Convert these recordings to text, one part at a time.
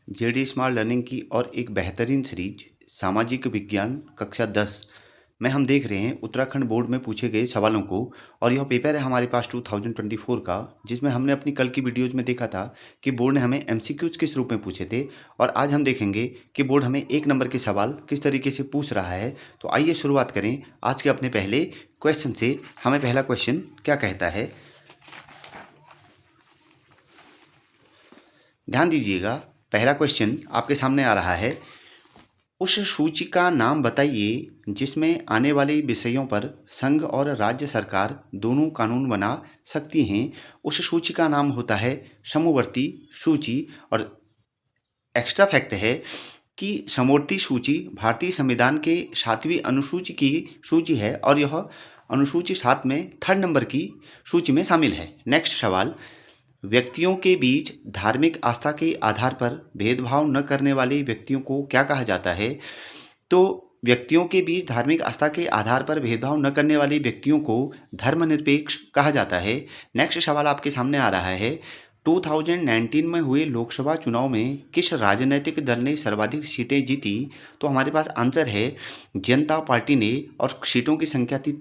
JD smart learning की और एक बेहतरीन सीरीज सामाजिक विज्ञान कक्षा 10 में हम देख रहे हैं उत्तराखंड बोर्ड में पूछे गए सवालों को। और यह पेपर है हमारे पास 2024 का, जिसमें हमने अपनी कल की वीडियोज में देखा था कि बोर्ड ने हमें एमसीक्यूज किस रूप में पूछे थे। और आज हम देखेंगे कि बोर्ड हमें एक नंबर के सवाल किस तरीके से पूछ रहा है। तो आइए शुरुआत करें आज के अपने पहले क्वेश्चन से। हमें पहला क्वेश्चन क्या कहता है, ध्यान दीजिएगा। पहला क्वेश्चन आपके सामने आ रहा है, उस सूची का नाम बताइए जिसमें आने वाले विषयों पर संघ और राज्य सरकार दोनों कानून बना सकती हैं। उस सूची का नाम होता है समवर्ती सूची। और एक्स्ट्रा फैक्ट है कि समवर्ती सूची भारतीय संविधान के 7वीं अनुसूची की सूची है और यह अनुसूची 7 में 3rd नंबर की सूची में शामिल है। नेक्स्ट सवाल, व्यक्तियों के बीच धार्मिक आस्था के आधार पर भेदभाव न करने वाले व्यक्तियों को क्या कहा जाता है। तो व्यक्तियों के बीच धार्मिक आस्था के आधार पर भेदभाव न करने वाले व्यक्तियों को धर्मनिरपेक्ष कहा जाता है। नेक्स्ट सवाल आपके सामने आ रहा है, 2019 में हुए लोकसभा चुनाव में किस राजनीतिक दल ने सर्वाधिक सीटें जीती। तो हमारे पास आंसर है जनता पार्टी ने, और सीटों की संख्या थी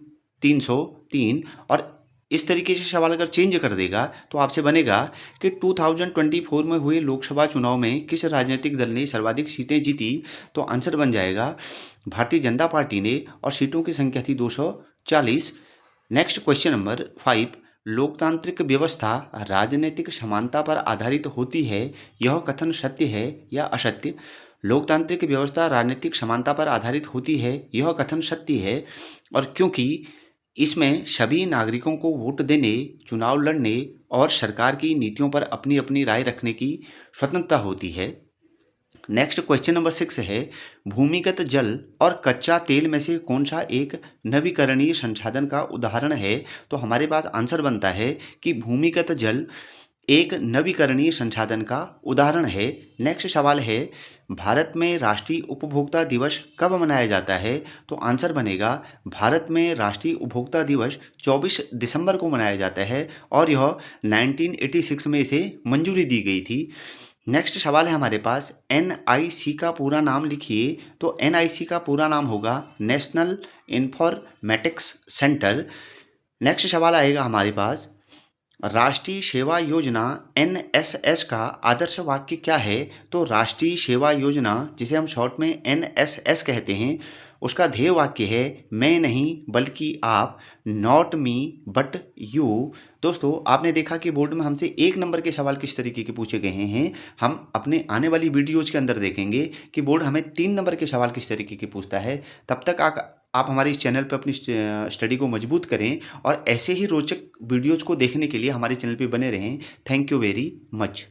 303। और इस तरीके से सवाल अगर चेंज कर देगा तो आपसे बनेगा कि 2024 में हुए लोकसभा चुनाव में किस राजनीतिक दल ने सर्वाधिक सीटें जीती। तो आंसर बन जाएगा भारतीय जनता पार्टी ने, और सीटों की संख्या थी 240। नेक्स्ट क्वेश्चन नंबर 5, लोकतांत्रिक व्यवस्था राजनीतिक समानता पर आधारित होती है, यह कथन सत्य है या असत्य। लोकतांत्रिक व्यवस्था राजनीतिक समानता पर आधारित होती है, यह कथन सत्य है। और क्योंकि इसमें सभी नागरिकों को वोट देने, चुनाव लड़ने और सरकार की नीतियों पर अपनी अपनी राय रखने की स्वतंत्रता होती है। नेक्स्ट क्वेश्चन नंबर 6 है, भूमिगत जल और कच्चा तेल में से कौन सा एक नवीकरणीय संसाधन का उदाहरण है। तो हमारे पास आंसर बनता है कि भूमिगत जल एक नवीकरणीय संसाधन का उदाहरण है। नेक्स्ट सवाल है, भारत में राष्ट्रीय उपभोक्ता दिवस कब मनाया जाता है। तो आंसर बनेगा भारत में राष्ट्रीय उपभोक्ता दिवस 24 दिसंबर को मनाया जाता है और यह 1986 में इसे मंजूरी दी गई थी। नेक्स्ट सवाल है हमारे पास, एनआईसी का पूरा नाम लिखिए। तो एनआईसी का पूरा नाम होगा नेशनल इंफॉर्मेटिक्स सेंटर। नेक्स्ट सवाल आएगा हमारे पास, राष्ट्रीय सेवा योजना एनएसएस का आदर्श वाक्य क्या है। तो राष्ट्रीय सेवा योजना, जिसे हम शॉर्ट में एनएसएस कहते हैं, उसका ध्येय वाक्य है मैं नहीं बल्कि आप, नॉट मी बट यू। दोस्तों, आपने देखा कि बोर्ड में हमसे एक नंबर के सवाल किस तरीके के पूछे गए हैं। हम अपने आने वाली वीडियोज के अंदर देखेंगे कि बोर्ड हमें 3 नंबर के सवाल किस तरीके के पूछता है। तब तक आप हमारे इस चैनल पर अपनी स्टडी को मजबूत करें और ऐसे ही रोचक वीडियोज़ को देखने के लिए हमारे चैनल पे बने रहें। Thank you very much.